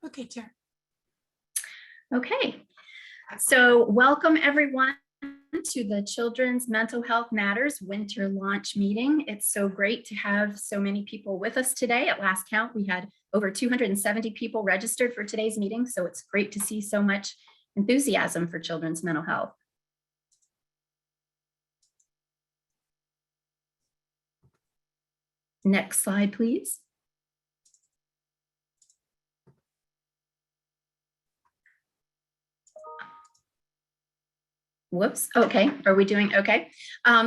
Okay, Tara. Okay, so welcome everyone to the Children's Mental Health Matters Winter Launch Meeting. It's so great to have so many people with us today. At last count, we had over 270 people registered for today's meeting, so it's great to see so much enthusiasm for children's mental health. Next slide, please. Whoops. Okay. Are we doing okay?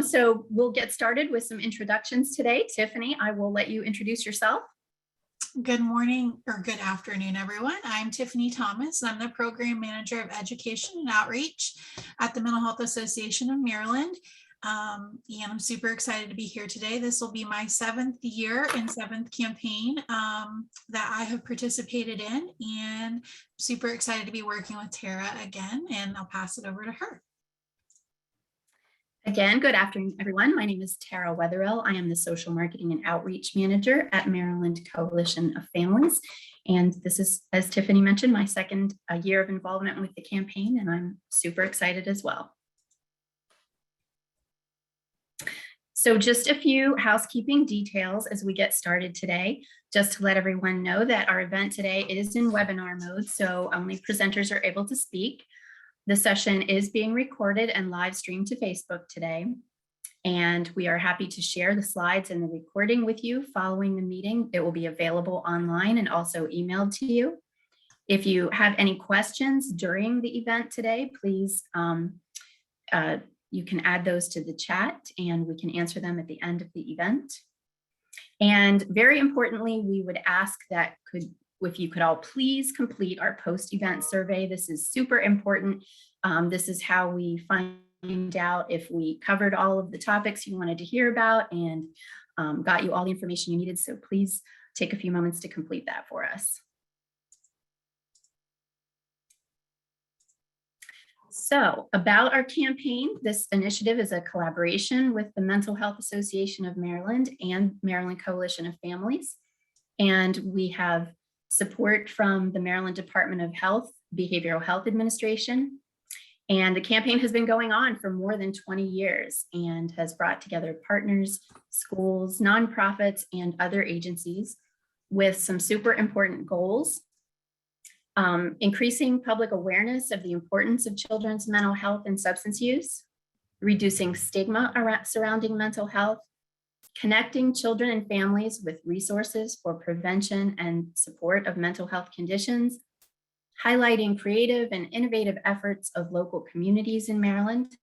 So we'll get started with some introductions today. Tiffany, I will let you introduce yourself. Good morning or good afternoon, everyone. I'm Tiffany Thomas. I'm the Program Manager of Education and Outreach at the Mental Health Association of Maryland. And I'm super excited to be here today. This will be my 7th year and 7th campaign that I have participated in, and super excited to be working with Tara again, and I'll pass it over to her. Again, good afternoon, everyone. My name is Tara Wetherill. I am the Social Marketing and Outreach Manager at Maryland Coalition of Families. And this is, as Tiffany mentioned, my second year of involvement with the campaign, and I'm super excited as well. So just a few housekeeping details as we get started today, just to let everyone know that our event today is in webinar mode, so only presenters are able to speak. The session is being recorded and live streamed to Facebook today, and we are happy to share the slides and the recording with you following the meeting. It will be available online and also emailed to you. If you have any questions during the event today, please, you can add those to the chat and we can answer them at the end of the event. And very importantly, we would ask that if you could all please complete our post-event survey. This is super important. This is how we find out if we covered all of the topics you wanted to hear about and got you all the information you needed. So please take a few moments to complete that for us. So about our campaign, this initiative is a collaboration with the Mental Health Association of Maryland and Maryland Coalition of Families. And we have support from the Maryland Department of Health, Behavioral Health Administration. And the campaign has been going on for more than 20 years and has brought together partners, schools, nonprofits, and other agencies with some super important goals. Increasing public awareness of the importance of children's mental health and substance use, reducing stigma surrounding mental health, connecting children and families with resources for prevention and support of mental health conditions, highlighting creative and innovative efforts of local communities in Maryland,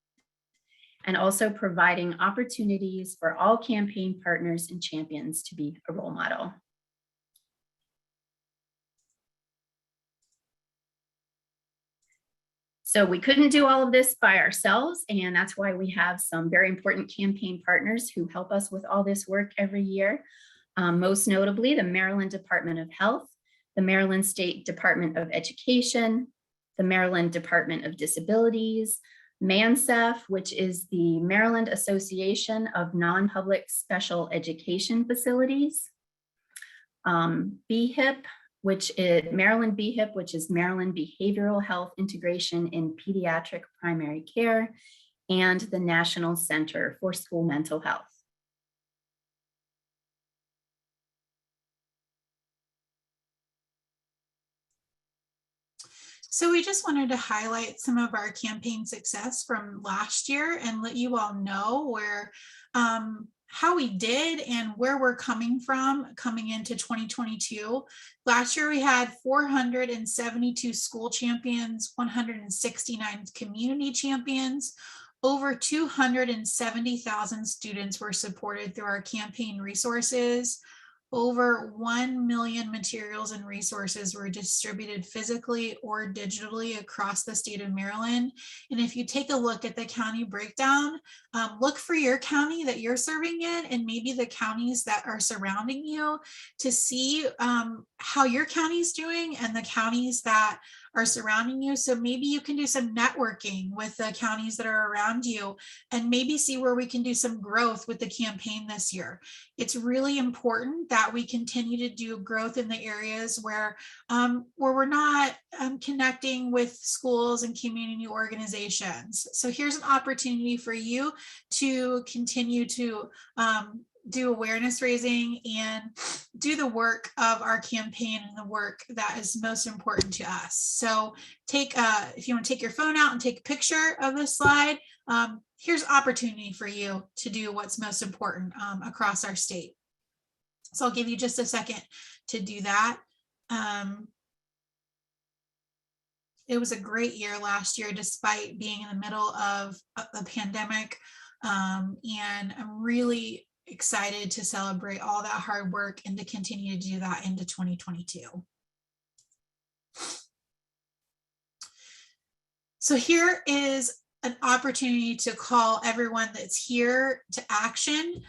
and also providing opportunities for all campaign partners and champions to be a role model. So we couldn't do all of this by ourselves, and that's why we have some very important campaign partners who help us with all this work every year. Most notably, the Maryland Department of Health, the Maryland State Department of Education, the Maryland Department of Disabilities, MANSEF, which is the Maryland Association of Non-Public Special Education Facilities, BHIP, which is Maryland BHIP, which is Maryland Behavioral Health Integration in Pediatric Primary Care, and the National Center for School Mental Health. So we just wanted to highlight some of our campaign success from last year and let you all know where how we did and where we're coming from coming into 2022. Last year, we had 472 school champions, 169 community champions. Over 270,000 students were supported through our campaign resources. Over 1 million materials and resources were distributed physically or digitally across the state of Maryland. And if you take a look at the county breakdown, look for your county that you're serving in and maybe the counties that are surrounding you to see how your county is doing and the counties that are surrounding you. So maybe you can do some networking with the counties that are around you and maybe see where we can do some growth with the campaign this year. It's really important that we continue to do growth in the areas where we're not connecting with schools and community organizations. So here's an opportunity for you to continue to do awareness raising and do the work of our campaign and the work that is most important to us. So if you want to take your phone out and take a picture of this slide, here's opportunity for you to do what's most important across our state. So I'll give you just a second to do that. It was a great year last year, despite being in the middle of a pandemic. And I'm really excited to celebrate all that hard work and to continue to do that into 2022. So here is an opportunity to call everyone that's here to action.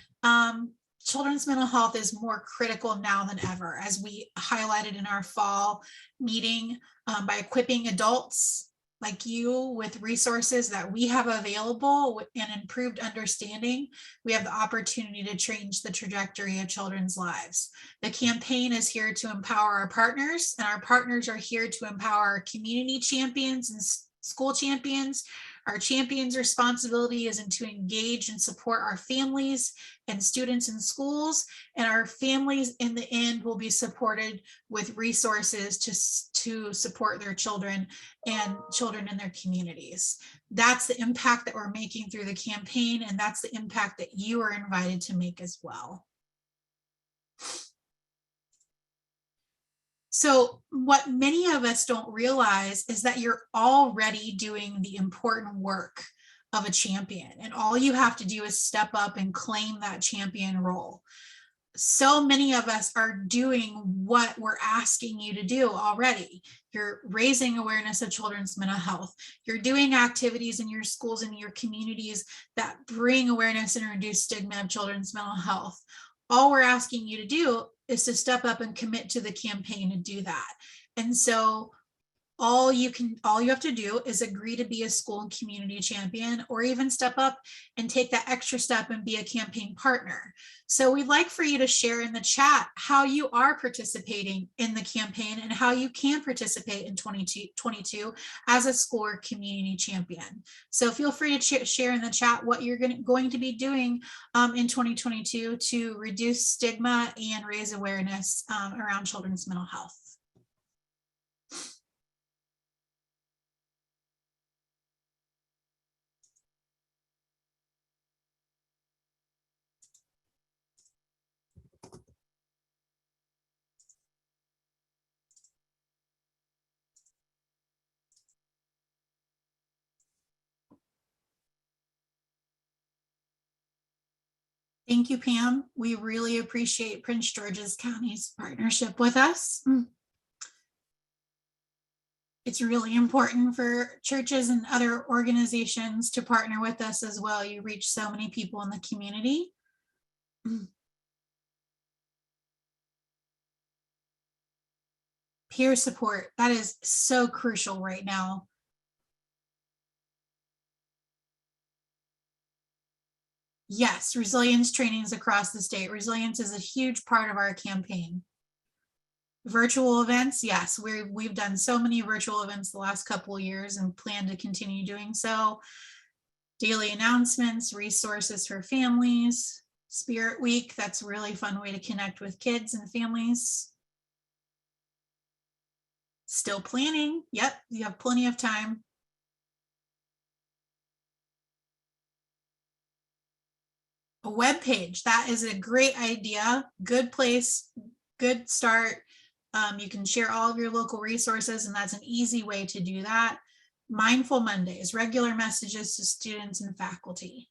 Children's mental health is more critical now than ever, as we highlighted in our fall meeting, by equipping adults like you with resources that we have available and improved understanding. We have the opportunity to change the trajectory of children's lives. The campaign is here to empower our partners, and our partners are here to empower our community champions and school champions. Our champions' responsibility is to engage and support our families and students in schools, and our families in the end will be supported with resources to support their children and children in their communities. That's the impact that we're making through the campaign, and that's the impact that you are invited to make as well. So what many of us don't realize is that you're already doing the important work of a champion, and all you have to do is step up and claim that champion role. So many of us are doing what we're asking you to do already. You're raising awareness of children's mental health. You're doing activities in your schools and your communities that bring awareness and reduce stigma of children's mental health. All we're asking you to do is to step up and commit to the campaign and do that. And so all you have to do is agree to be a school and community champion, or even step up and take that extra step and be a campaign partner. So we'd like for you to share in the chat how you are participating in the campaign and how you can participate in 2022 as a school or community champion. So feel free to share in the chat what you're going to be doing in 2022 to reduce stigma and raise awareness around children's mental health. Thank you, Pam. We really appreciate Prince George's County's partnership with us. It's really important for churches and other organizations to partner with us as well. You reach so many people in the community. Peer support, that is so crucial right now. Yes, resilience trainings across the state. Resilience is a huge part of our campaign. Virtual events, yes, we've done so many virtual events the last couple of years and plan to continue doing so. Daily announcements, resources for families, Spirit Week, that's a really fun way to connect with kids and families. Still planning, yep, you have plenty of time. A web page, that is a great idea, good place, good start. You can share all of your local resources, and that's an easy way to do that. Mindful Mondays, regular messages to students and faculty.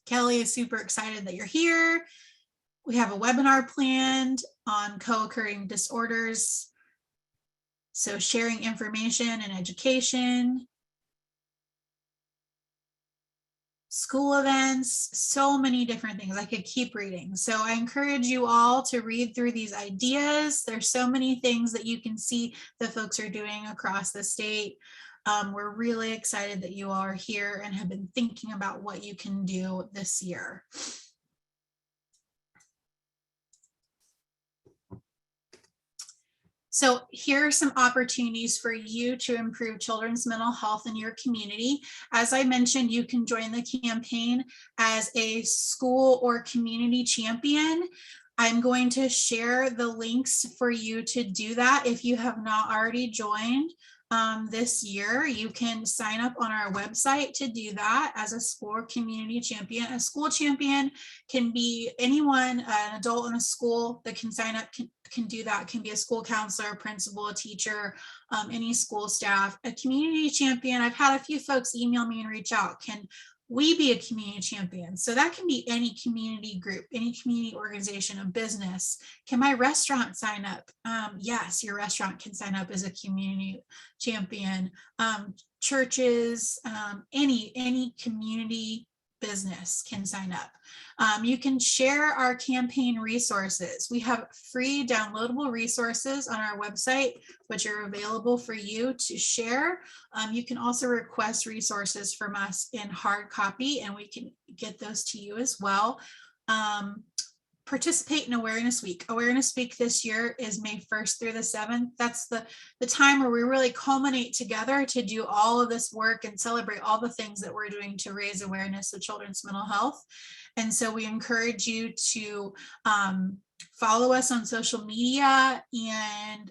Kelly is super excited that you're here. We have a webinar planned on co-occurring disorders. So sharing information and education. school events, so many different things. I could keep reading. So I encourage you all to read through these ideas. There's so many things that you can see that folks are doing across the state. We're really excited that you all are here and have been thinking about what you can do this year. So here are some opportunities for you to improve children's mental health in your community. As I mentioned, you can join the campaign as a school or community champion. I'm going to share the links for you to do that. If you have not already joined this year, you can sign up on our website to do that as a school or community champion. A school champion can be anyone, an adult in a school that can sign up, can do that, can be a school counselor, principal, a teacher, any school staff. A community champion, I've had a few folks email me and reach out, can we be a community champion? So that can be any community group, any community organization, a business. Can my restaurant sign up? Yes, your restaurant can sign up as a community champion. Churches, any community business can sign up. You can share our campaign resources. We have free downloadable resources on our website, which are available for you to share. You can also request resources from us in hard copy, and we can get those to you as well. Participate in Awareness Week. Awareness Week this year is May 1st through the 7th. That's the time where we really culminate together to do all of this work and celebrate all the things that we're doing to raise awareness of children's mental health. And so we encourage you to follow us on social media and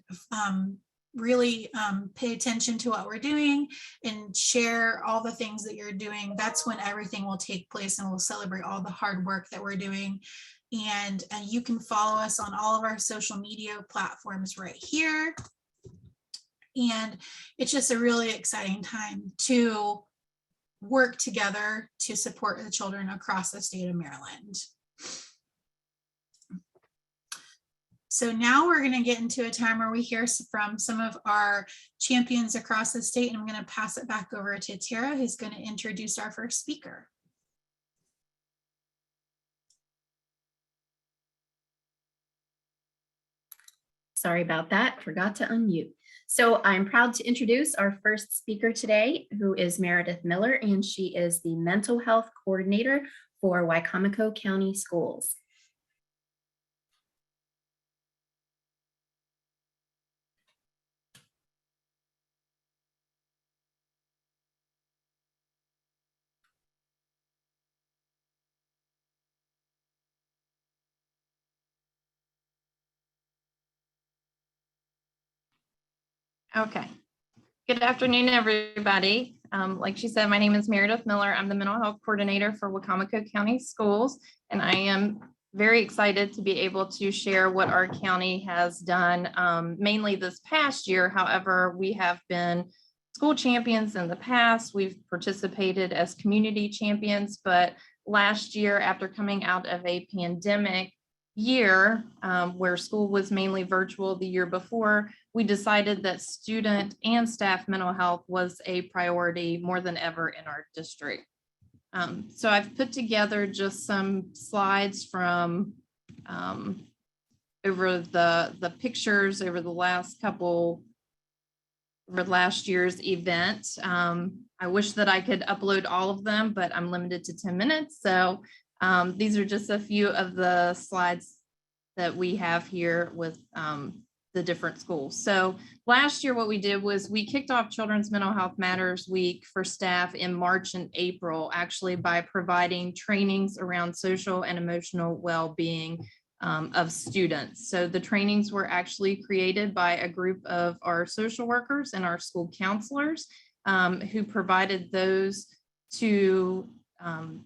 really pay attention to what we're doing and share all the things that you're doing. That's when everything will take place, and we'll celebrate all the hard work that we're doing. And you can follow us on all of our social media platforms right here. And it's just a really exciting time to work together to support the children across the state of Maryland. So now we're going to get into a time where we hear from some of our champions across the state, and I'm going to pass it back over to Tara, who's going to introduce our first speaker. Sorry about that, forgot to unmute. So I'm proud to introduce our first speaker today, who is Meredith Miller, and she is the Mental Health Coordinator for Wicomico County Schools. Okay. Good afternoon, everybody. Like she said, my name is Meredith Miller. I'm the Mental Health Coordinator for Wicomico County Schools, and I am very excited to be able to share what our county has done, mainly this past year. However, we have been school champions in the past. We've participated as community champions, but last year, after coming out of a pandemic year where school was mainly virtual the year before, we decided that student and staff mental health was a priority more than ever in our district. So I've put together just some slides from over the pictures over the last year's event. I wish that I could upload all of them, but I'm limited to 10 minutes. So these are just a few of the slides that we have here with the different schools. So last year, what we did was we kicked off Children's Mental Health Matters Week for staff in March and April, actually by providing trainings around social and emotional well-being of students. So the trainings were actually created by a group of our social workers and our school counselors who provided those to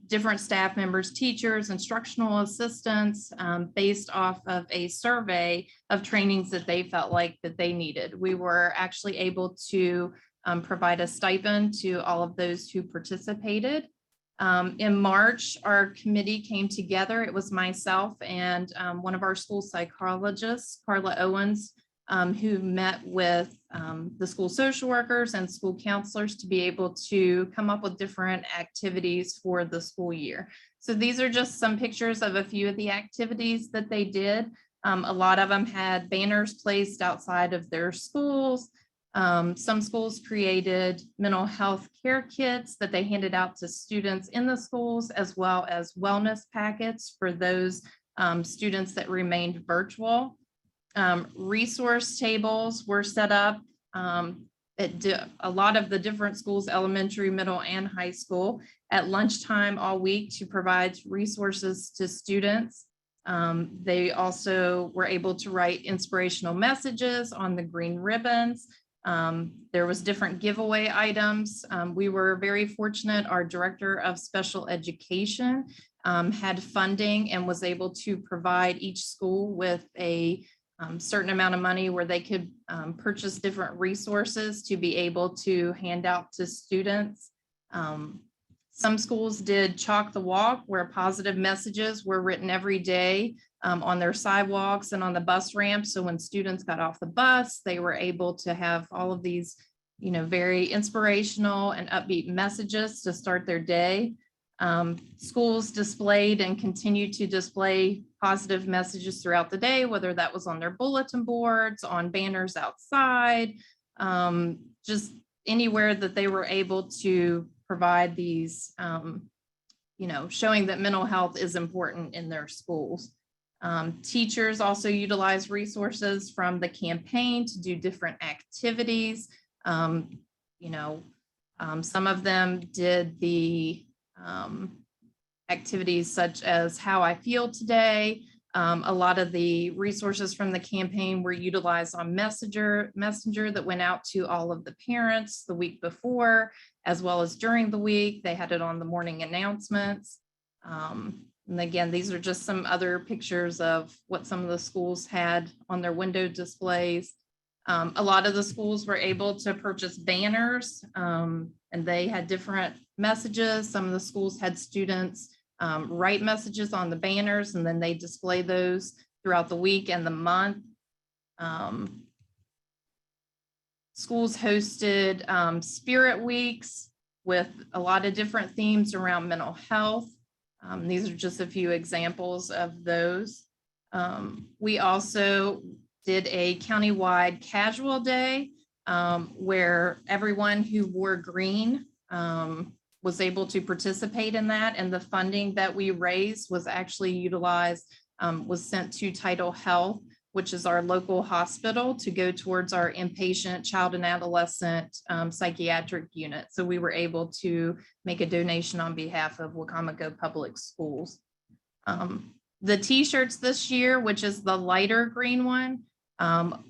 different staff members, teachers, instructional assistants, based off of a survey of trainings that they felt like that they needed. We were actually able to provide a stipend to all of those who participated. In March, our committee came together. It was myself and one of our school psychologists, Carla Owens, who met with the school social workers and school counselors to be able to come up with different activities for the school year. So these are just some pictures of a few of the activities that they did. A lot of them had banners placed outside of their schools. Some schools created mental health care kits that they handed out to students in the schools, as well as wellness packets for those students that remained virtual. Resource tables were set up at a lot of the different schools, elementary, middle, and high school, at lunchtime all week to provide resources to students. They also were able to write inspirational messages on the green ribbons. There was different giveaway items. We were very fortunate. Our director of special education had funding and was able to provide each school with a certain amount of money where they could purchase different resources to be able to hand out to students. Some schools did Chalk the Walk, where positive messages were written every day on their sidewalks and on the bus ramps. So when students got off the bus, they were able to have all of these, very inspirational and upbeat messages to start their day. Schools displayed and continue to display positive messages throughout the day, whether that was on their bulletin boards, on banners outside, just anywhere that they were able to provide these, showing that mental health is important in their schools. Teachers also utilize resources from the campaign to do different activities. Some of them did the activities such as How I Feel Today. A lot of the resources from the campaign were utilized on Messenger that went out to all of the parents the week before, as well as during the week. They had it on the morning announcements. And again, these are just some other pictures of what some of the schools had on their window displays. A lot of the schools were able to purchase banners, and they had different messages. Some of the schools had students write messages on the banners, and then they display those throughout the week and the month. Schools hosted spirit weeks with a lot of different themes around mental health. These are just a few examples of those. We also did a countywide casual day where everyone who wore green was able to participate in that, and the funding that we raised was actually utilized, was sent to Title Health, which is our local hospital, to go towards our inpatient child and adolescent psychiatric unit. So we were able to make a donation on behalf of Wacomico Public Schools. The t-shirts this year, which is the lighter green one,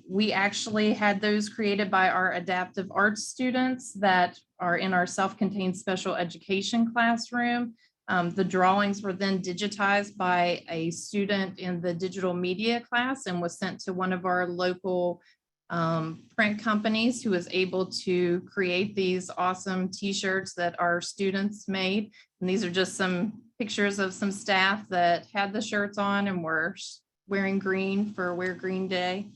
we actually had those created by our adaptive arts students that are in our self-contained special education classroom. The drawings were then digitized by a student in the digital media class and was sent to one of our local print companies, who was able to create these awesome t-shirts that our students made. And these are just some pictures of some staff that had the shirts on and were wearing green for Wear Green Day.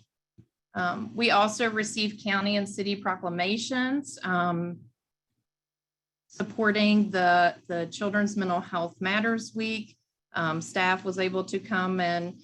We also received county and city proclamations supporting the Children's Mental Health Matters Week. Staff was able to come and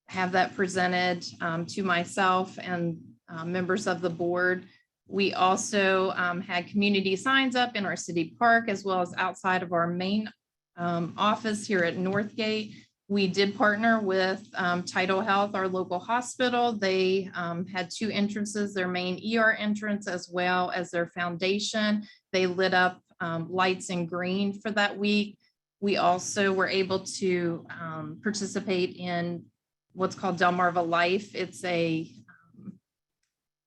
have that presented to myself and members of the board. We also had community signs up in our city park, as well as outside of our main office here at Northgate. We did partner with Title Health, our local hospital. They had two entrances, their main ER entrance as well as their foundation. They lit up lights in green for that week. We also were able to participate in what's called Delmarva Life. It's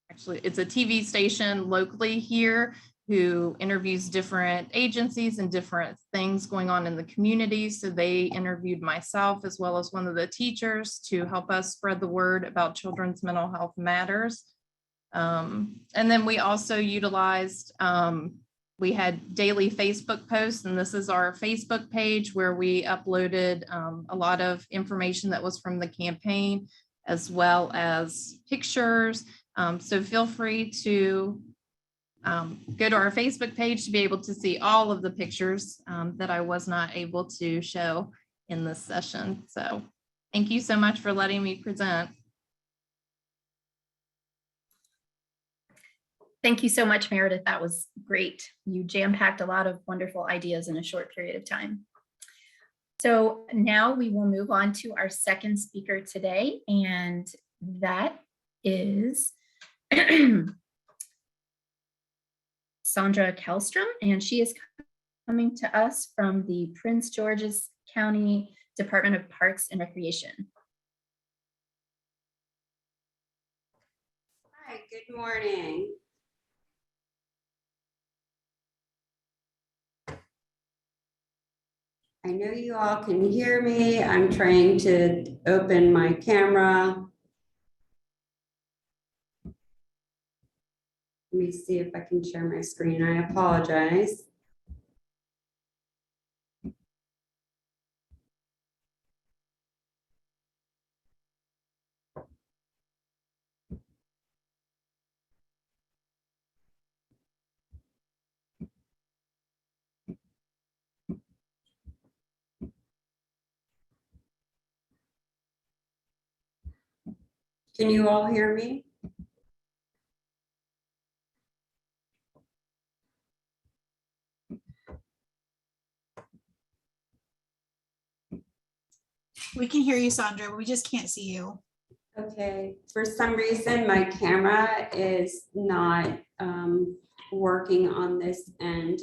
actually a TV station locally here who interviews different agencies and different things going on in the community. So they interviewed myself as well as one of the teachers to help us spread the word about children's mental health matters. And then we also utilized, we had daily Facebook posts, and this is our Facebook page where we uploaded a lot of information that was from the campaign, as well as pictures. So feel free to go to our Facebook page to be able to see all of the pictures that I was not able to show in this session. So thank you so much for letting me present. Thank you so much, Meredith. That was great. You jam-packed a lot of wonderful ideas in a short period of time. So now we will move on to our second speaker today, and that is Sandra Kelstrom, and she is coming to us from the Prince George's County Department of Parks and Recreation. Hi, good morning. I know you all can hear me. I'm trying to open my camera. Let me see if I can share my screen. I apologize. Can you all hear me? We can hear you, Sandra. We just can't see you. Okay, for some reason, my camera is not working on this end.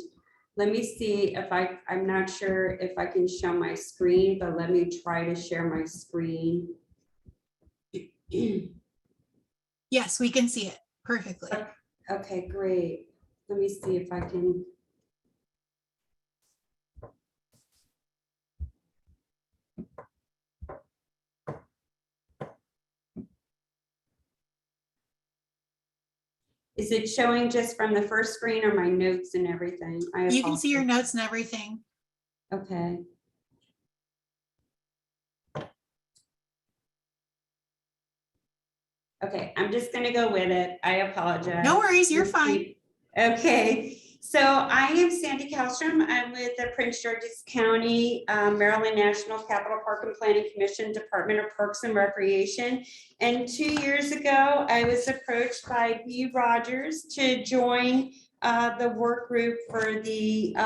Let me see if I'm not sure if I can show my screen, but let me try to share my screen. Yes, we can see it perfectly. Okay, great. Let me see if I can. Is it showing just from the first screen or my notes and everything? You can see your notes and everything. Okay. Okay, I'm just gonna go with it. I apologize. No worries, you're fine. Okay, so I am Sandy Kelstrom. I'm with the Prince George's County, Maryland National Capital Park and Planning Commission, Department of Parks and Recreation. And 2 years ago, I was approached by B. Rogers to join the work group for the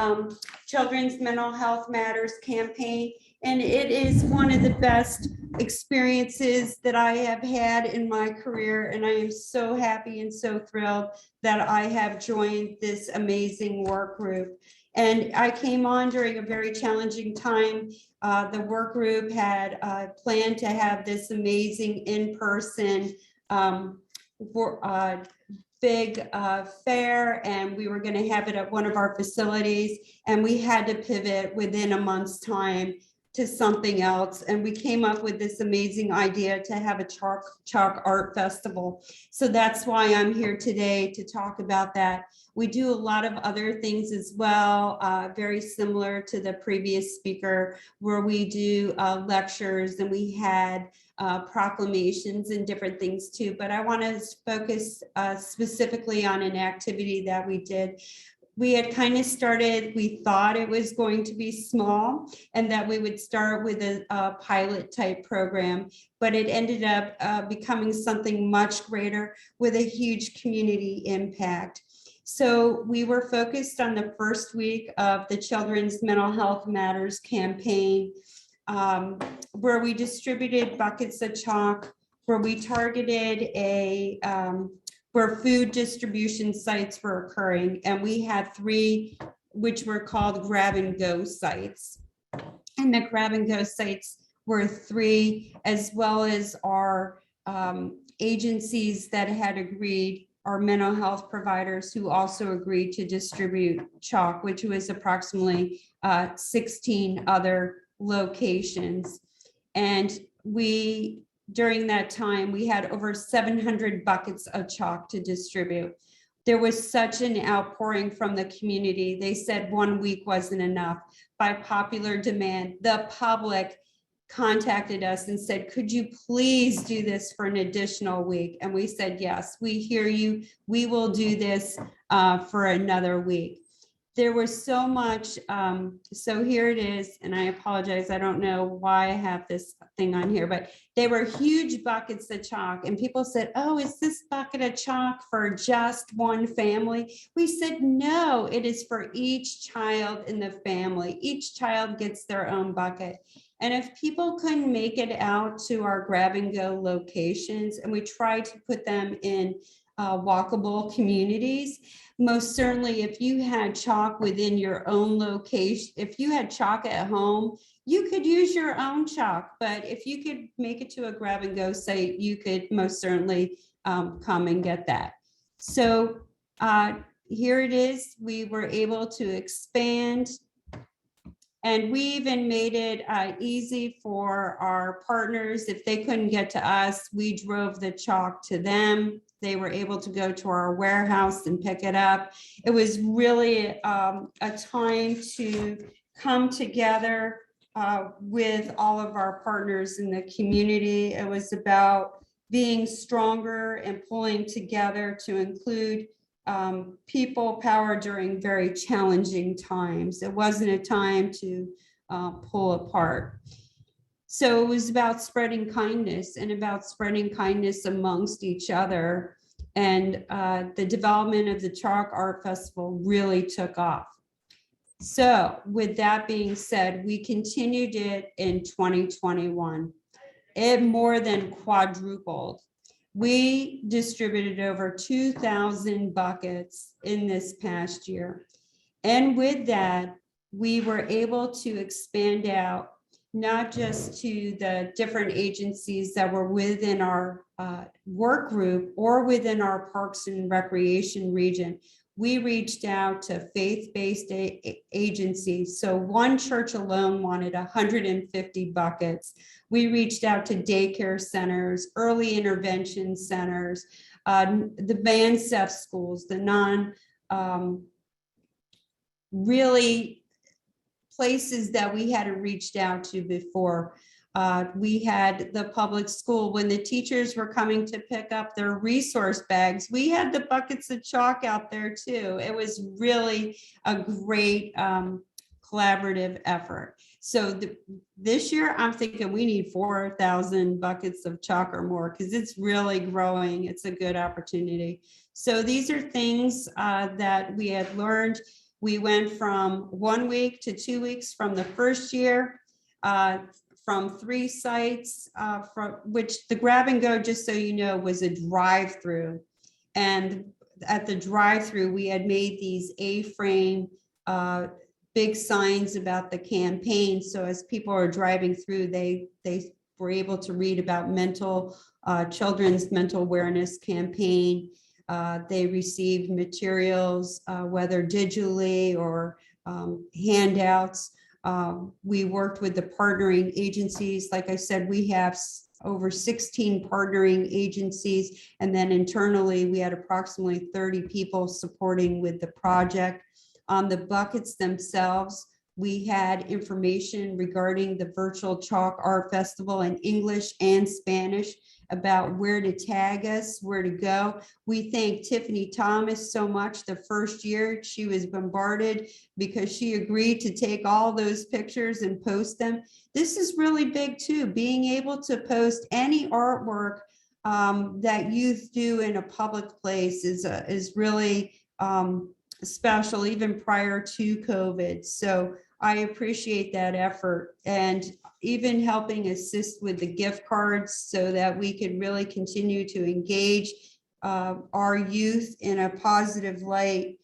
Children's Mental Health Matters campaign. And it is one of the best experiences that I have had in my career. And I am so happy and so thrilled that I have joined this amazing work group. And I came on during a very challenging time. The work group had planned to have this amazing in-person big fair, and we were going to have it at one of our facilities, and we had to pivot within a month's time to something else. And we came up with this amazing idea to have a chalk art festival. So that's why I'm here today to talk about that. We do a lot of other things as well, very similar to the previous speaker, where we do lectures, and we had proclamations and different things too. But I want to focus specifically on an activity that we did. We had kind of started, we thought it was going to be small and that we would start with a pilot type program, but it ended up becoming something much greater with a huge community impact. So we were focused on the first week of the Children's Mental Health Matters campaign, where we distributed buckets of chalk, where we targeted where food distribution sites were occurring. And we had 3, which were called grab and go sites. And the grab and go sites were 3, as well as our agencies that had agreed, our mental health providers who also agreed to distribute chalk, which was approximately 16 other locations. And during that time, we had over 700 buckets of chalk to distribute. There was such an outpouring from the community. They said 1 week wasn't enough. By popular demand, the public contacted us and said, could you please do this for an additional week? And we said, yes, we hear you. We will do this for another week. There was so much, so here it is, and I apologize, I don't know why I have this thing on here, but they were huge buckets of chalk, and people said, oh, is this bucket of chalk for just one family? We said, no, it is for each child in the family. Each child gets their own bucket. And if people couldn't make it out to our grab and go locations, and we tried to put them in walkable communities, most certainly, if you had chalk within your own location, if you had chalk at home, you could use your own chalk. But if you could make it to a grab and go site, you could most certainly come and get that. So here it is. We were able to expand, and we even made it easy for our partners. If they couldn't get to us, we drove the chalk to them. They were able to go to our warehouse and pick it up. It was really a time to come together with all of our partners in the community. It was about being stronger and pulling together to include people power during very challenging times. It wasn't a time to pull apart. So it was about spreading kindness and about spreading kindness amongst each other. And the development of the Chalk Art Festival really took off. So with that being said, we continued it in 2021. It more than quadrupled. We distributed over 2,000 buckets in this past year. And with that, we were able to expand out not just to the different agencies that were within our work group or within our Parks and Recreation region. We reached out to faith-based agencies. So one church alone wanted 150 buckets. We reached out to daycare centers, early intervention centers, the BANCEF schools, the really places that we hadn't reached out to before. We had the public school. When the teachers were coming to pick up their resource bags, we had the buckets of chalk out there too. It was really a great collaborative effort. So this year, I'm thinking we need 4,000 buckets of chalk or more because it's really growing. It's a good opportunity. So these are things that we had learned. We went from 1 week to 2 weeks from the first year, from 3 sites, from which the grab and go, just so you know, was a drive-through. And at the drive-through, we had made these A-frame big signs about the campaign. So as people are driving through, they were able to read about children's mental awareness campaign. They received materials, whether digitally or handouts. We worked with the partnering agencies. Like I said, we have over 16 partnering agencies. And then internally, we had approximately 30 people supporting with the project. On the buckets themselves, we had information regarding the virtual Chalk Art Festival in English and Spanish about where to tag us, where to go. We thank Tiffany Thomas so much. The first year she was bombarded because she agreed to take all those pictures and post them. This is really big too, being able to post any artwork that youth do in a public place is really special, even prior to COVID. So I appreciate that effort, and even helping assist with the gift cards so that we can really continue to engage our youth in a positive light,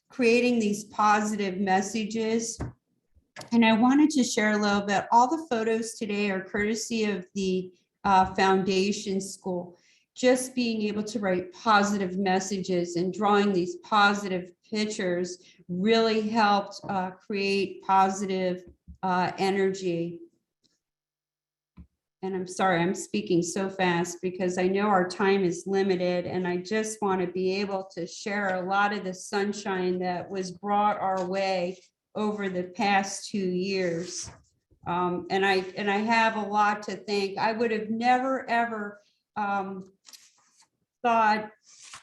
creating these positive messages. And I wanted to share a little bit. All the photos today are courtesy of the foundation school. Just being able to write positive messages and drawing these positive pictures really helped create positive energy. And I'm sorry, I'm speaking so fast because I know our time is limited, and I just want to be able to share a lot of the sunshine that was brought our way over the past 2 years. And I have a lot to thank. I would have never, ever thought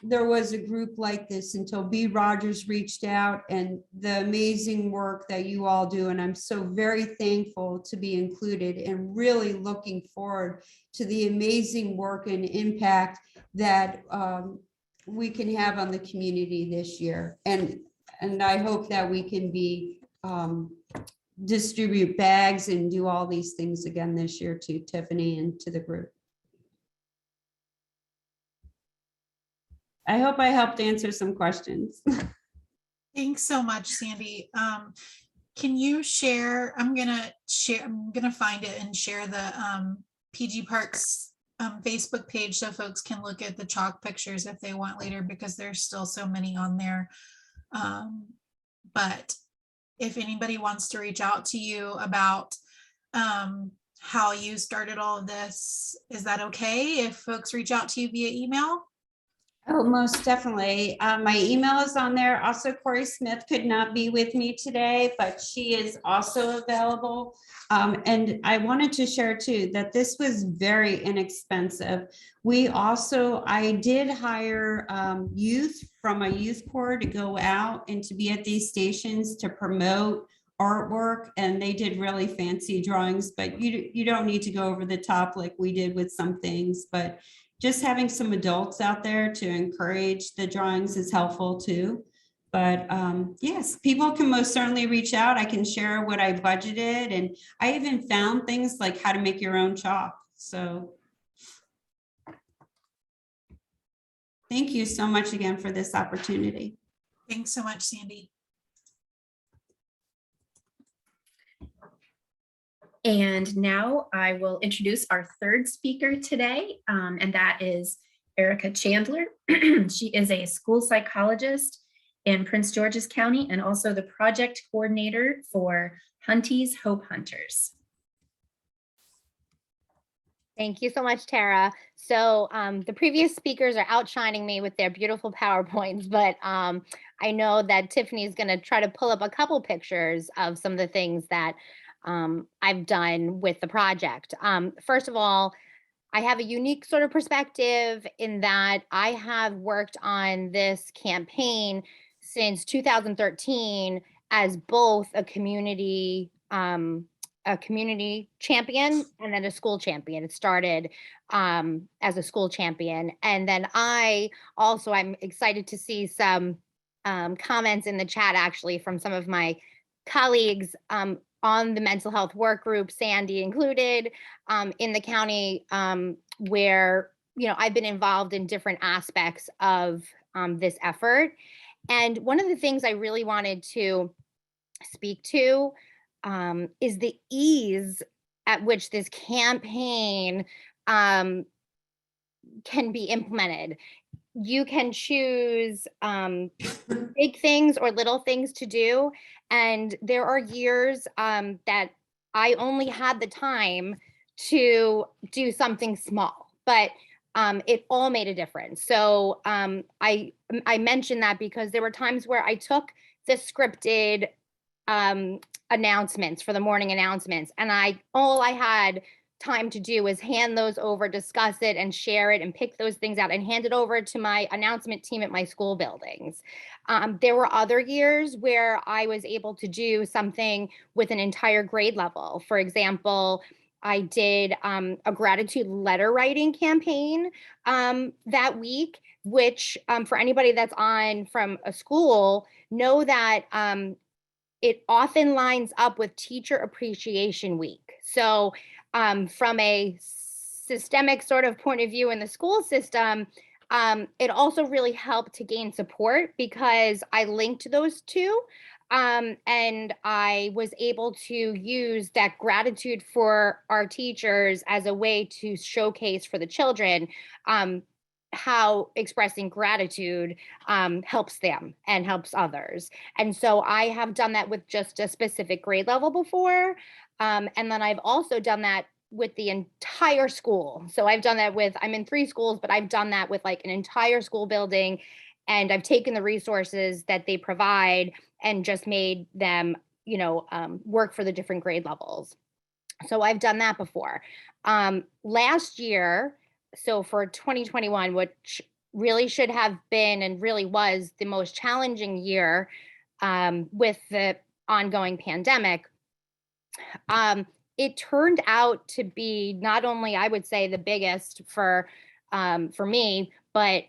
there was a group like this until B. Rogers reached out, and the amazing work that you all do. And I'm so very thankful to be included, and really looking forward to the amazing work and impact that we can have on the community this year. And I hope that we can be distribute bags and do all these things again this year to Tiffany and to the group. I hope I helped answer some questions. Thanks so much, Sandy. Can you share, I'm gonna find it and share the PG Parks Facebook page so folks can look at the chalk pictures if they want later, because there's still so many on there. But if anybody wants to reach out to you about how you started all of this, is that okay if folks reach out to you via email? Oh, most definitely. My email is on there. Also, Corey Smith could not be with me today, but she is also available. And I wanted to share too that this was very inexpensive. I did hire youth from a youth corps to go out and to be at these stations to promote artwork, and they did really fancy drawings, but you don't need to go over the top like we did with some things, but just having some adults out there to encourage the drawings is helpful too. But yes, people can most certainly reach out. I can share what I budgeted, and I even found things like how to make your own chalk. So thank you so much again for this opportunity. Thanks so much, Sandy. And now I will introduce our third speaker today, and that is Erica Chandler. She is a school psychologist in Prince George's County and also the project coordinator for Hunties Hope Hunters. Thank you so much, Tara. So the previous speakers are outshining me with their beautiful PowerPoints, but I know that Tiffany is going to try to pull up a couple pictures of some of the things that I've done with the project. First of all, I have a unique sort of perspective in that I have worked on this campaign since 2013 as both a community champion and then a school champion. It started as a school champion. And then I'm excited to see some comments in the chat actually from some of my colleagues on the mental health work group, Sandy included, in the county where, I've been involved in different aspects of this effort. And one of the things I really wanted to speak to is the ease at which this campaign can be implemented. You can choose big things or little things to do. And there are years that I only had the time to do something small, but it all made a difference. So I mentioned that because there were times where I took the scripted announcements for the morning announcements, and all I had time to do was hand those over, discuss it and share it and pick those things out and hand it over to my announcement team at my school buildings. There were other years where I was able to do something with an entire grade level. For example, I did a gratitude letter writing campaign that week, which for anybody that's on from a school, know that it often lines up with Teacher Appreciation Week. So from a systemic sort of point of view in the school system, it also really helped to gain support because I linked those two. And I was able to use that gratitude for our teachers as a way to showcase for the children how expressing gratitude helps them and helps others. And so I have done that with just a specific grade level before. And then I've also done that with the entire school. So I've done that with, I'm in 3 schools, but I've done that with like an entire school building. And I've taken the resources that they provide and just made them, work for the different grade levels. So I've done that before. Last year, so for 2021, which really should have been and really was the most challenging year with the ongoing pandemic, it turned out to be not only, I would say, the biggest for me, but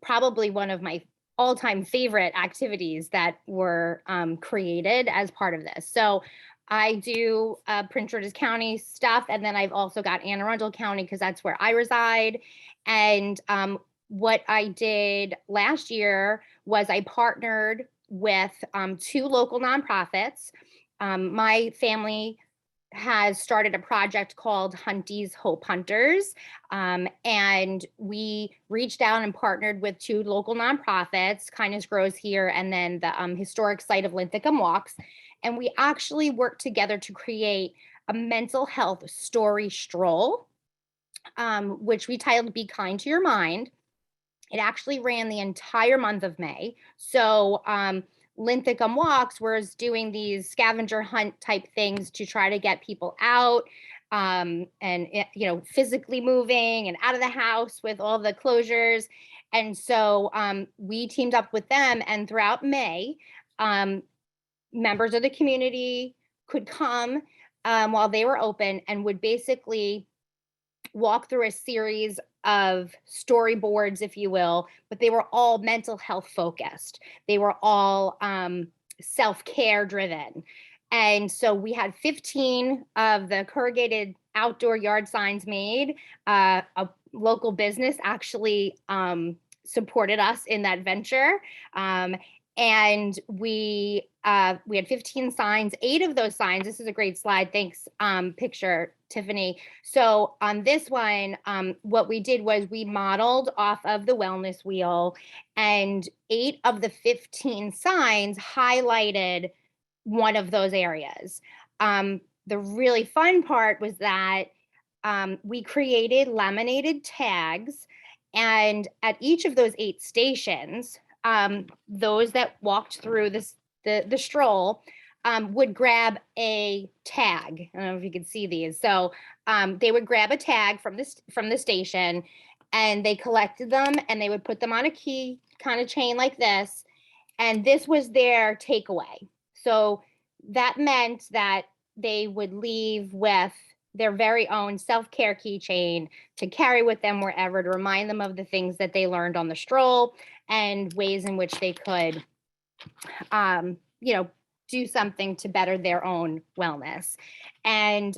probably one of my all-time favorite activities that were created as part of this. So I do Prince George's County stuff, and then I've also got Anne Arundel County because that's where I reside. And what I did last year was I partnered with 2 local nonprofits. My family has started a project called Hunties Hope Hunters. And we reached out and partnered with 2 local nonprofits, Kindness Grows Here, and then the historic site of Linthicum Walks. And we actually worked together to create a mental health story stroll, which we titled Be Kind to Your Mind. It actually ran the entire month of May. So Linthicum Walks was doing these scavenger hunt type things to try to get people out and physically moving and out of the house with all the closures. And so we teamed up with them, and throughout May, members of the community could come while they were open and would basically walk through a series of storyboards, if you will, but they were all mental health focused. They were all self-care driven. And so we had 15 of the corrugated outdoor yard signs made. A local business actually supported us in that venture. And we had 15 signs. 8 of those signs, this is a great slide, thanks, picture, Tiffany. So on this one, what we did was we modeled off of the wellness wheel, and 8 of the 15 signs highlighted one of those areas. The really fun part was that we created laminated tags, and at each of those 8 stations, those that walked through the stroll would grab a tag. I don't know if you can see these. So they would grab a tag from the station, and they collected them, and they would put them on a key kind of chain like this. And this was their takeaway. So that meant that they would leave with their very own self-care keychain to carry with them wherever, to remind them of the things that they learned on the stroll and ways in which they could, do something to better their own wellness. And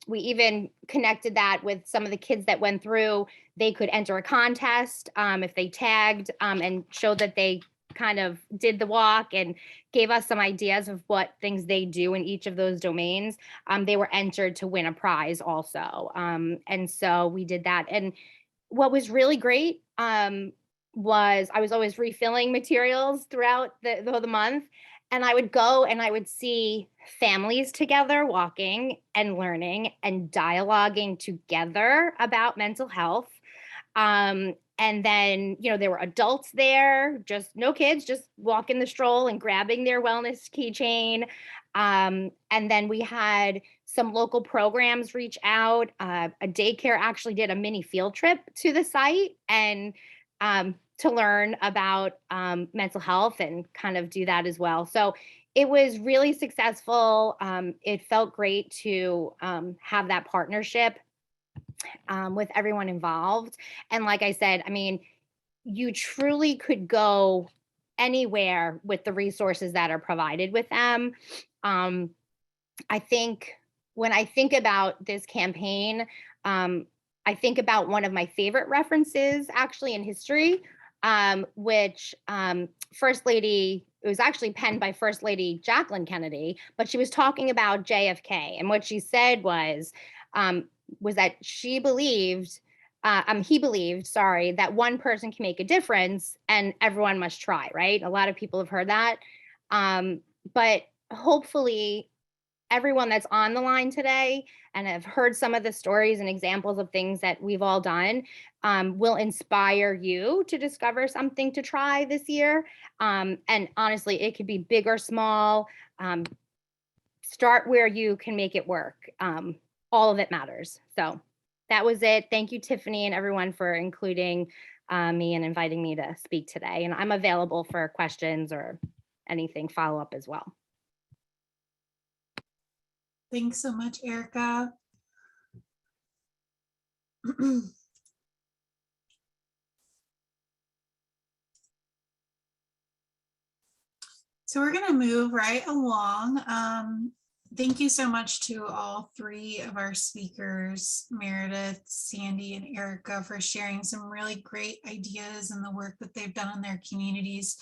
we even connected that with some of the kids that went through. They could enter a contest if they tagged and showed that they kind of did the walk and gave us some ideas of what things they do in each of those domains. They were entered to win a prize also. And so we did that. And what was really great was I was always refilling materials throughout the month. And I would go and I would see families together walking and learning and dialoguing together about mental health. And then, there were adults there, just no kids, just walking the stroll and grabbing their wellness keychain. And then we had some local programs reach out. A daycare actually did a mini field trip to the site and to learn about mental health and kind of do that as well. So it was really successful. It felt great to have that partnership with everyone involved. And like I said, you truly could go anywhere with the resources that are provided with them. I think when I think about this campaign, I think about one of my favorite references actually in history, which First Lady, it was actually penned by First Lady Jacqueline Kennedy, but she was talking about JFK. And what she said was that he believed, that one person can make a difference and everyone must try, right? A lot of people have heard that. But hopefully everyone that's on the line today and have heard some of the stories and examples of things that we've all done will inspire you to discover something to try this year. And honestly, it could be big or small. start where you can make it work. All of it matters. So that was it. Thank you, Tiffany, and everyone for including me and inviting me to speak today. And I'm available for questions or anything follow-up as well. Thanks so much, Erica. So we're going to move right along. Thank you so much to all three of our speakers, Meredith, Sandy, and Erica, for sharing some really great ideas and the work that they've done in their communities.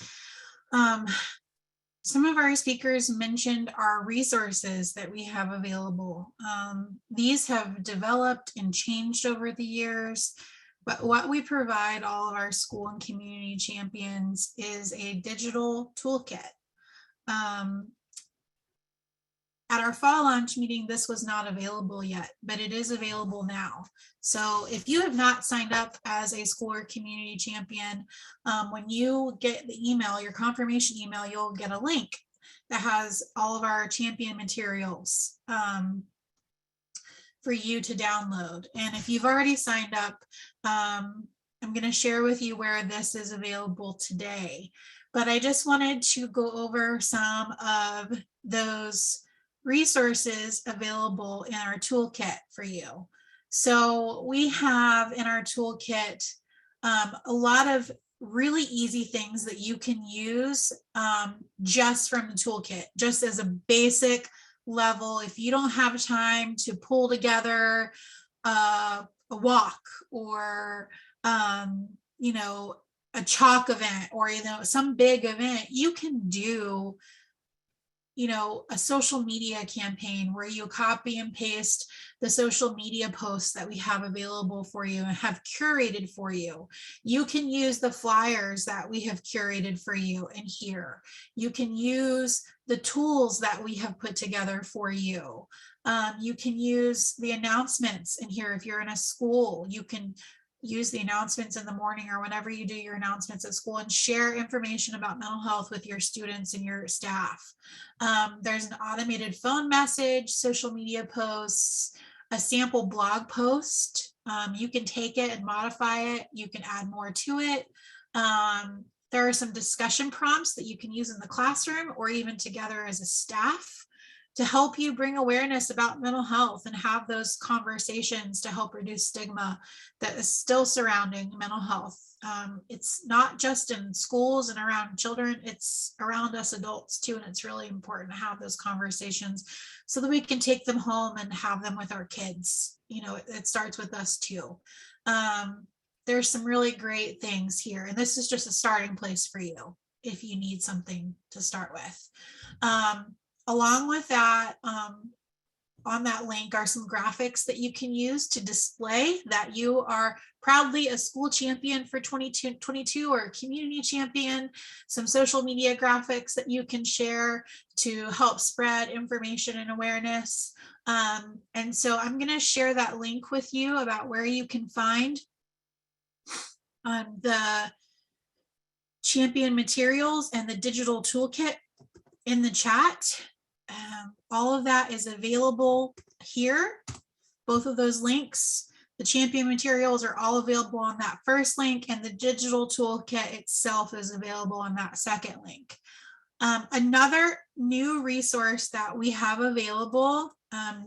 Some of our speakers mentioned our resources that we have available. These have developed and changed over the years, but what we provide all of our school and community champions is a digital toolkit. At our fall launch meeting, this was not available yet, but it is available now. So if you have not signed up as a school or community champion, when you get the email, your confirmation email, you'll get a link that has all of our champion materials for you to download. And if you've already signed up, I'm going to share with you where this is available today. But I just wanted to go over some of those resources available in our toolkit for you. So we have in our toolkit a lot of really easy things that you can use just from the toolkit, just as a basic level. If you don't have time to pull together a walk or you know, a chalk event or, you know, some big event, you can do, you know, a social media campaign where you copy and paste the social media posts that we have available for you and have curated for you. You can use the flyers that we have curated for you in here. You can use the tools that we have put together for you. You can use the announcements in here. If you're in a school, you can use the announcements in the morning or whenever you do your announcements at school and share information about mental health with your students and your staff. There's an automated phone message, social media posts, a sample blog post. You can take it and modify it. You can add more to it. There are some discussion prompts that you can use in the classroom or even together as a staff to help you bring awareness about mental health and have those conversations to help reduce stigma that is still surrounding mental health. It's not just in schools and around children, it's around us adults too. And it's really important to have those conversations so that we can take them home and have them with our kids. You know, it starts with us too. There's some really great things here. And this is just a starting place for you if you need something to start with. Along with that, on that link are some graphics that you can use to display that you are proudly a school champion for 2022 or a community champion, some social media graphics that you can share to help spread information and awareness. And so I'm going to share that link with you about where you can find the champion materials and the digital toolkit in the chat. All of that is available here. Both of those links, the champion materials are all available on that first link, and the digital toolkit itself is available on that second link. Another new resource that we have available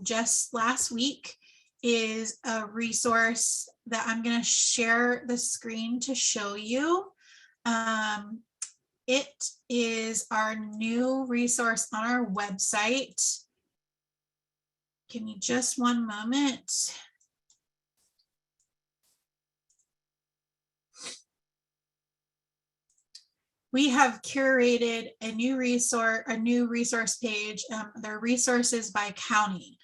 just last week is a resource that I'm going to share the screen to show you. It is our new resource on our website. Give me just one moment. We have curated a new resource page. There are resources by county.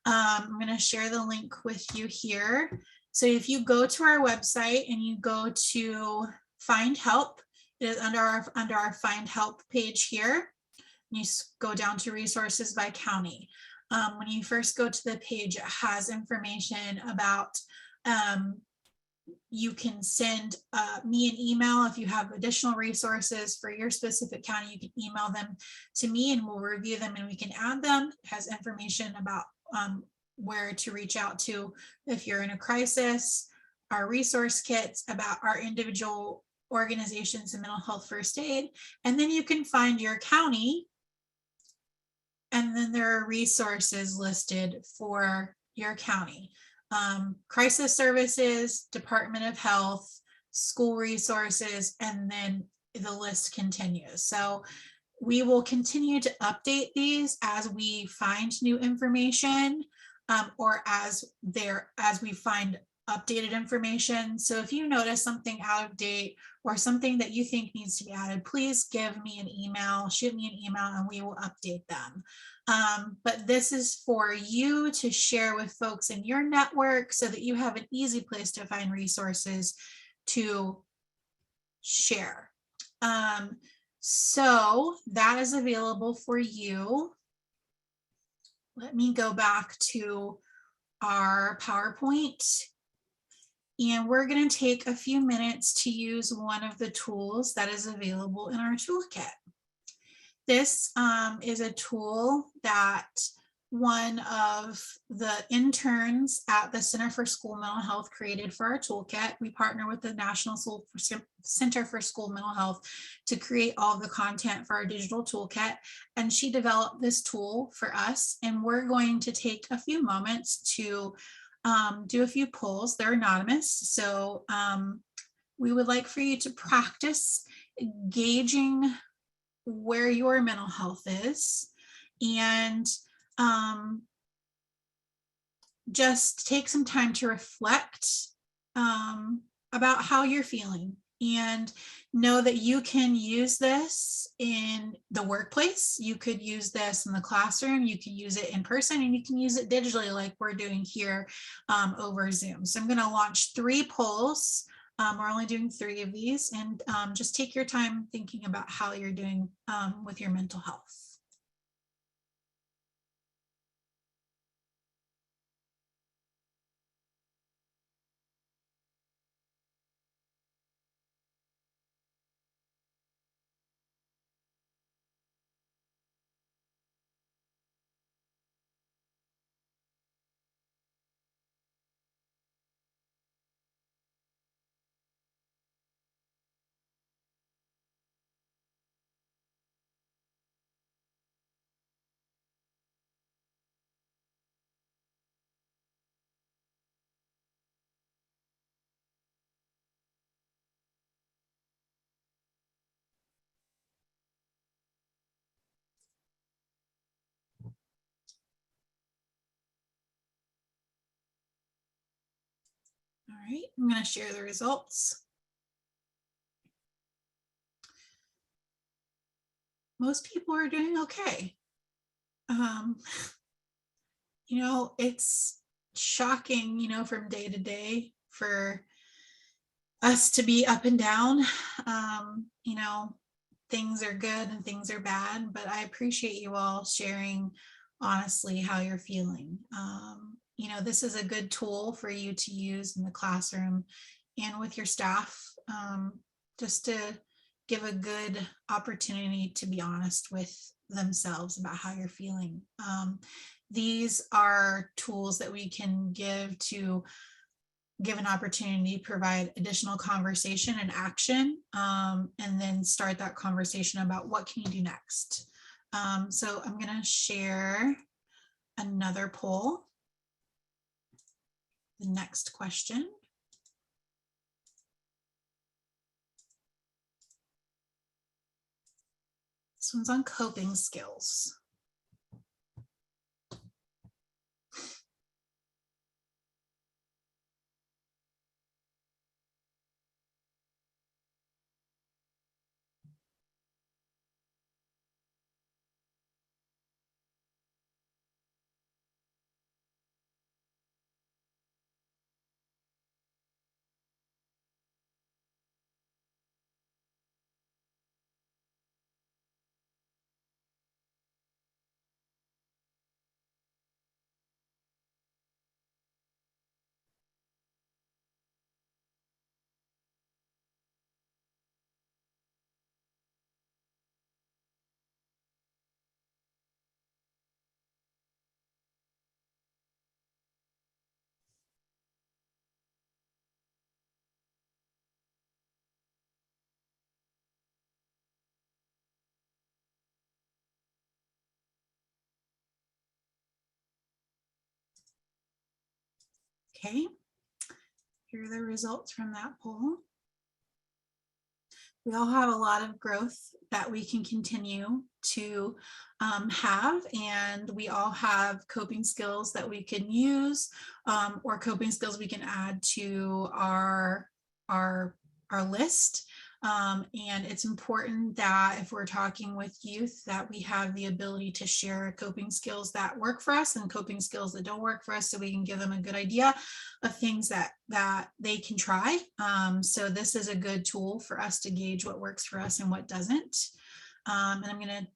I'm going to share the link with you here. So if you go to our website and you go to Find Help, it is under our Find Help page here. You go down to resources by county. When you first go to the page, it has information about you can send me an email if you have additional resources for your specific county. You can email them to me and we'll review them and we can add them. It has information about where to reach out to if you're in a crisis, our resource kits about our individual organizations and mental health first aid. And then you can find your county. And then there are resources listed for your county. Crisis services, Department of Health, school resources, and then the list continues. So we will continue to update these as we find new information or as we find updated information. So if you notice something out of date or something that you think needs to be added, please give me an email, shoot me an email, and we will update them. But this is for you to share with folks in your network so that you have an easy place to find resources to share. So that is available for you. Let me go back to our PowerPoint. And we're going to take a few minutes to use one of the tools that is available in our toolkit. This is a tool that one of the interns at the Center for School Mental Health created for our toolkit. We partner with the National Center for School Mental Health to create all of the content for our digital toolkit. And she developed this tool for us. And we're going to take a few moments to do a few polls. They're anonymous. So we would like for you to practice gauging where your mental health is and just take some time to reflect about how you're feeling and know that you can use this in the workplace. You could use this in the classroom. You can use it in person and you can use it digitally like we're doing here over Zoom. So I'm going to launch 3 polls. We're only doing 3 of these and just take your time thinking about how you're doing with your mental health. All right, I'm going to share the results. Most people are doing okay. You know, it's shocking, you know, from day to day for us to be up and down. You know, things are good and things are bad, but I appreciate you all sharing honestly how you're feeling. You know, this is a good tool for you to use in the classroom and with your staff, just to give a good opportunity to be honest with themselves about how you're feeling. These are tools that we can give to give an opportunity to provide additional conversation and action, and then start that conversation about what can you do next. So I'm going to share another poll. The next question. This one's on coping skills. Okay, here are the results from that poll. We all have a lot of growth that we can continue to have, and we all have coping skills that we can use, or coping skills we can add to our list. And it's important that if we're talking with youth, that we have the ability to share coping skills that work for us and coping skills that don't work for us, so we can give them a good idea of things that they can try. So this is a good tool for us to gauge what works for us and what doesn't. And I'm going to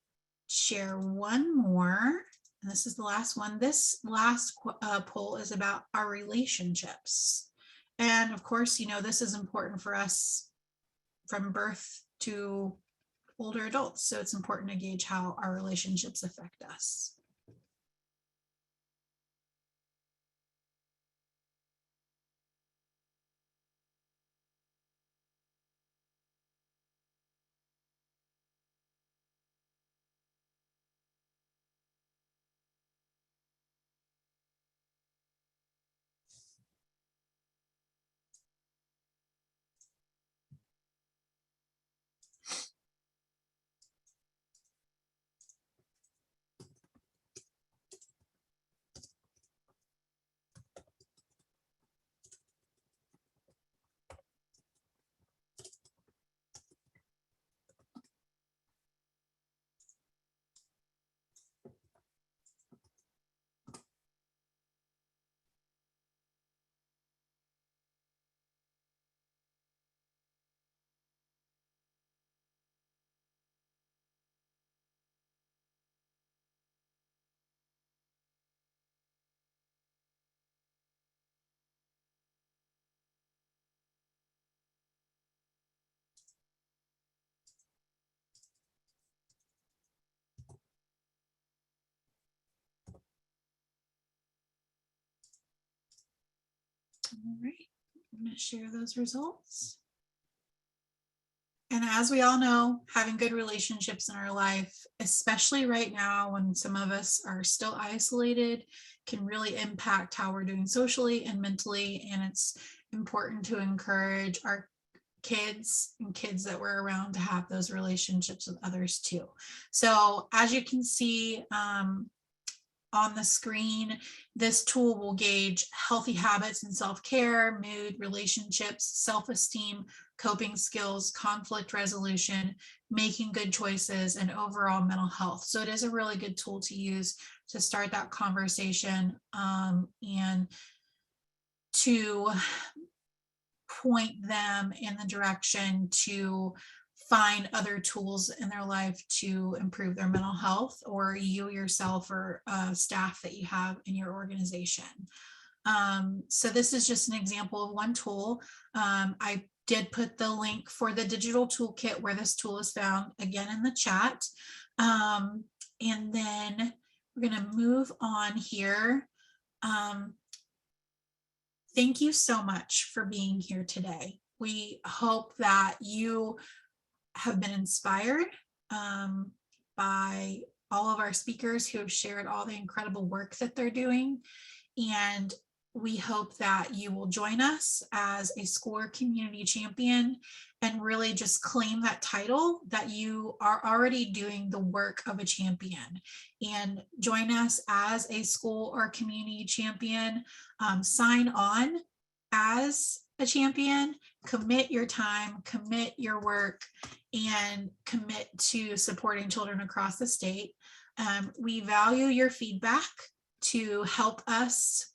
share one more, and this is the last one. This last poll is about our relationships. And of course, you know, this is important for us from birth to older adults. So it's important to gauge how our relationships affect us. All right, I'm going to share those results. And as we all know, having good relationships in our life, especially right now when some of us are still isolated, can really impact how we're doing socially and mentally. And it's important to encourage our kids and kids that we're around to have those relationships with others too. So as you can see, on the screen, this tool will gauge healthy habits and self-care, mood, relationships, self-esteem, coping skills, conflict resolution, making good choices, and overall mental health. So it is a really good tool to use to start that conversation, and to point them in the direction to find other tools in their life to improve their mental health, or you yourself or staff that you have in your organization. So this is just an example of one tool. I did put the link for the digital toolkit where this tool is found again in the chat. And then we're going to move on here. Thank you so much for being here today. We hope that you have been inspired by all of our speakers who have shared all the incredible work that they're doing. And we hope that you will join us as a school or community champion and really just claim that title that you are already doing the work of a champion, and join us as a school or community champion. Sign on as a champion, commit your time, commit your work, and commit to supporting children across the state. We value your feedback to help us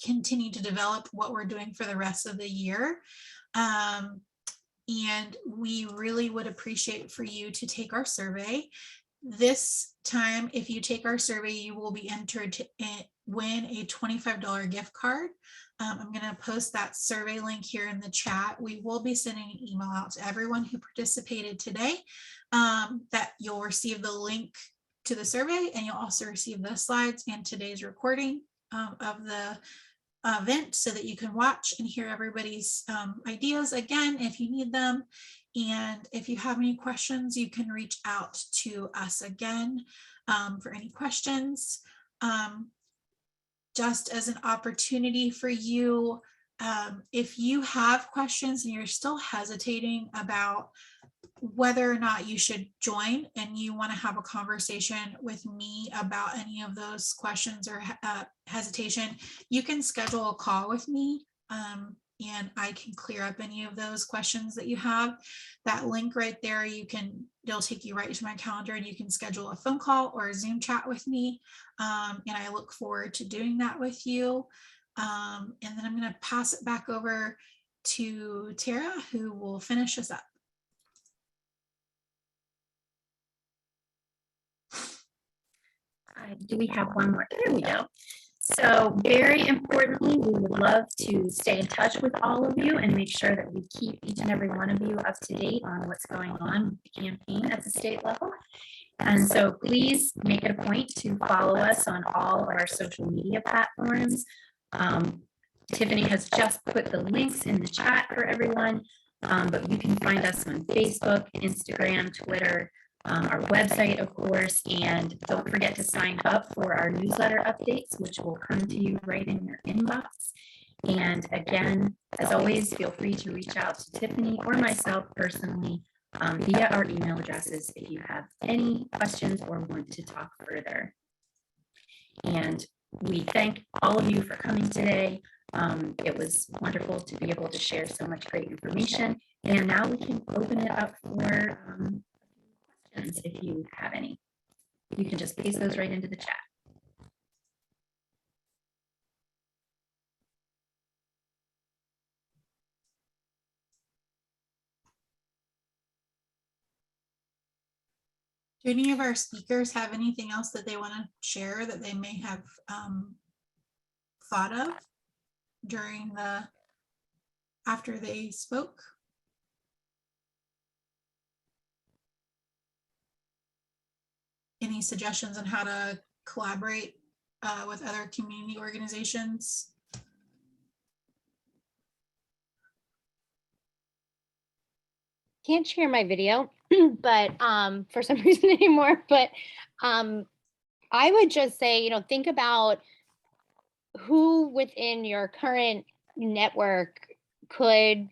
continue to develop what we're doing for the rest of the year. And we really would appreciate for you to take our survey. This time, if you take our survey, you will be entered to win a $25 gift card. I'm going to post that survey link here in the chat. We will be sending an email out to everyone who participated today, that you'll receive the link to the survey, and you'll also receive the slides and today's recording of the event, so that you can watch and hear everybody's ideas again if you need them. And if you have any questions, you can reach out to us again for any questions. just as an opportunity for you, if you have questions and you're still hesitating about whether or not you should join and you want to have a conversation with me about any of those questions or hesitation, you can schedule a call with me, and I can clear up any of those questions that you have. That link right there, it'll take you right to my calendar, and you can schedule a phone call or a Zoom chat with me. And I look forward to doing that with you. And then I'm going to pass it back over to Tara, who will finish us up. Do we have one more? There we go. So very importantly, we would love to stay in touch with all of you and make sure that we keep each and every one of you up to date on what's going on with the campaign at the state level. And so please make it a point to follow us on all of our social media platforms. Tiffany has just put the links in the chat for everyone, but you can find us on Facebook, Instagram, Twitter, our website, of course, and don't forget to sign up for our newsletter updates, which will come to you right in your inbox. And again, as always, feel free to reach out to Tiffany or myself personally via our email addresses if you have any questions or want to talk further. And we thank all of you for coming today. It was wonderful to be able to share so much great information. And now we can open it up for questions if you have any. You can just paste those right into the chat. Do any of our speakers have anything else that they want to share that they may have thought of after they spoke? Any suggestions on how to collaborate with other community organizations? Can't share my video, but for some reason anymore, but I would just say, think about who within your current network could,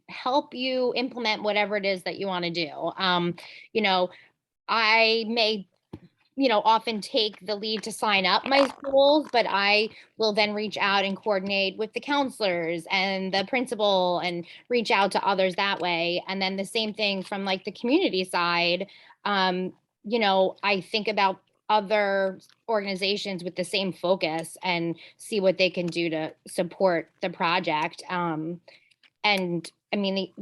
help you implement whatever it is that you want to do. I may often take the lead to sign up my schools, but I will then reach out and coordinate with the counselors and the principal and reach out to others that way. And then the same thing from like the community side. I think about other organizations with the same focus and see what they can do to support the project. And I mean,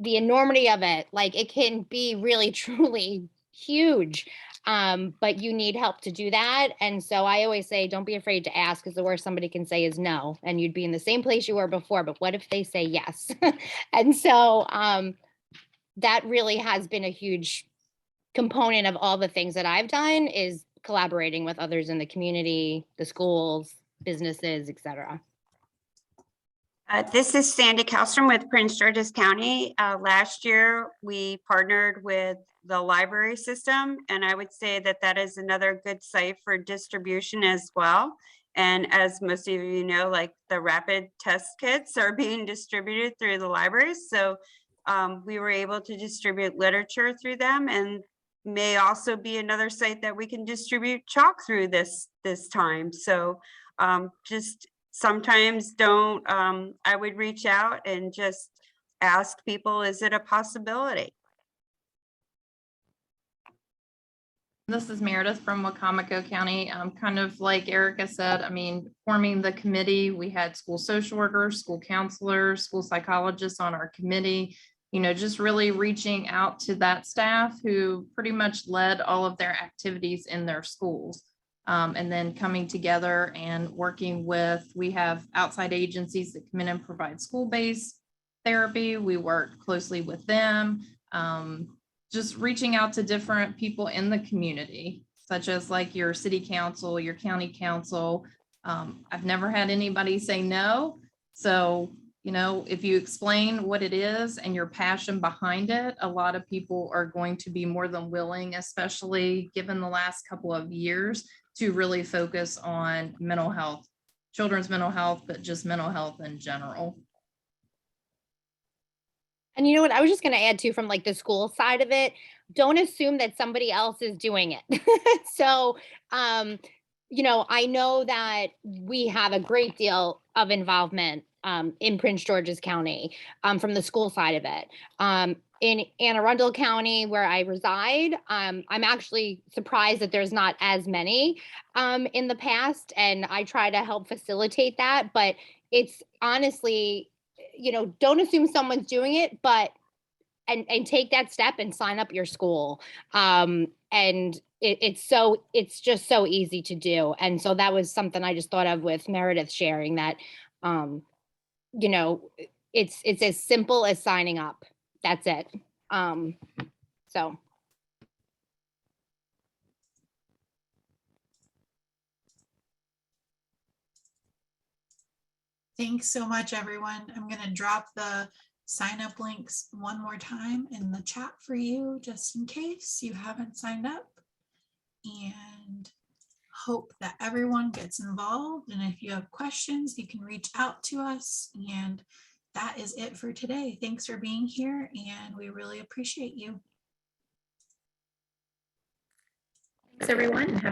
the enormity of it, like it can be really, truly huge. But you need help to do that. And so I always say, don't be afraid to ask, because the worst somebody can say is no, and you'd be in the same place you were before. But what if they say yes? And so that really has been a huge component of all the things that I've done, is collaborating with others in the community, the schools, businesses, etc. This is Sandra Kelstrom with Prince George's County. Last year, we partnered with the library system, and I would say that that is another good site for distribution as well. And as most of you know, like the rapid test kits are being distributed through the libraries. So we were able to distribute literature through them, and may also be another site that we can distribute chalk through this time. So just sometimes I would reach out and just ask people, is it a possibility? This is Meredith from Wacomico County. Kind of like Erica said, I mean, forming the committee, we had school social workers, school counselors, school psychologists on our committee, just really reaching out to that staff who pretty much led all of their activities in their schools. And then coming together and working with, we have outside agencies that come in and provide school-based therapy. We work closely with them. Just reaching out to different people in the community, such as like your city council, your county council. I've never had anybody say no. So, if you explain what it is and your passion behind it, a lot of people are going to be more than willing, especially given the last couple of years. to really focus on mental health, children's mental health, but just mental health in general. And you know what, I was just gonna add too, from like the school side of it, don't assume that somebody else is doing it. So, you know, I know that we have a great deal of involvement in Prince George's County from the school side of it. In Anne Arundel County, where I reside, I'm actually surprised that there's not as many in the past, and I try to help facilitate that. But it's honestly, you know, don't assume someone's doing it, but and take that step and sign up your school. And it's just so easy to do. And so that was something I just thought of with Meredith sharing that, you know, it's as simple as signing up. That's it. So. Thanks so much, everyone. I'm going to drop the sign up links one more time in the chat for you, just in case you haven't signed up, and hope that everyone gets involved. And if you have questions, you can reach out to us. And that is it for today. Thanks for being here, and we really appreciate you. Thanks, everyone. Have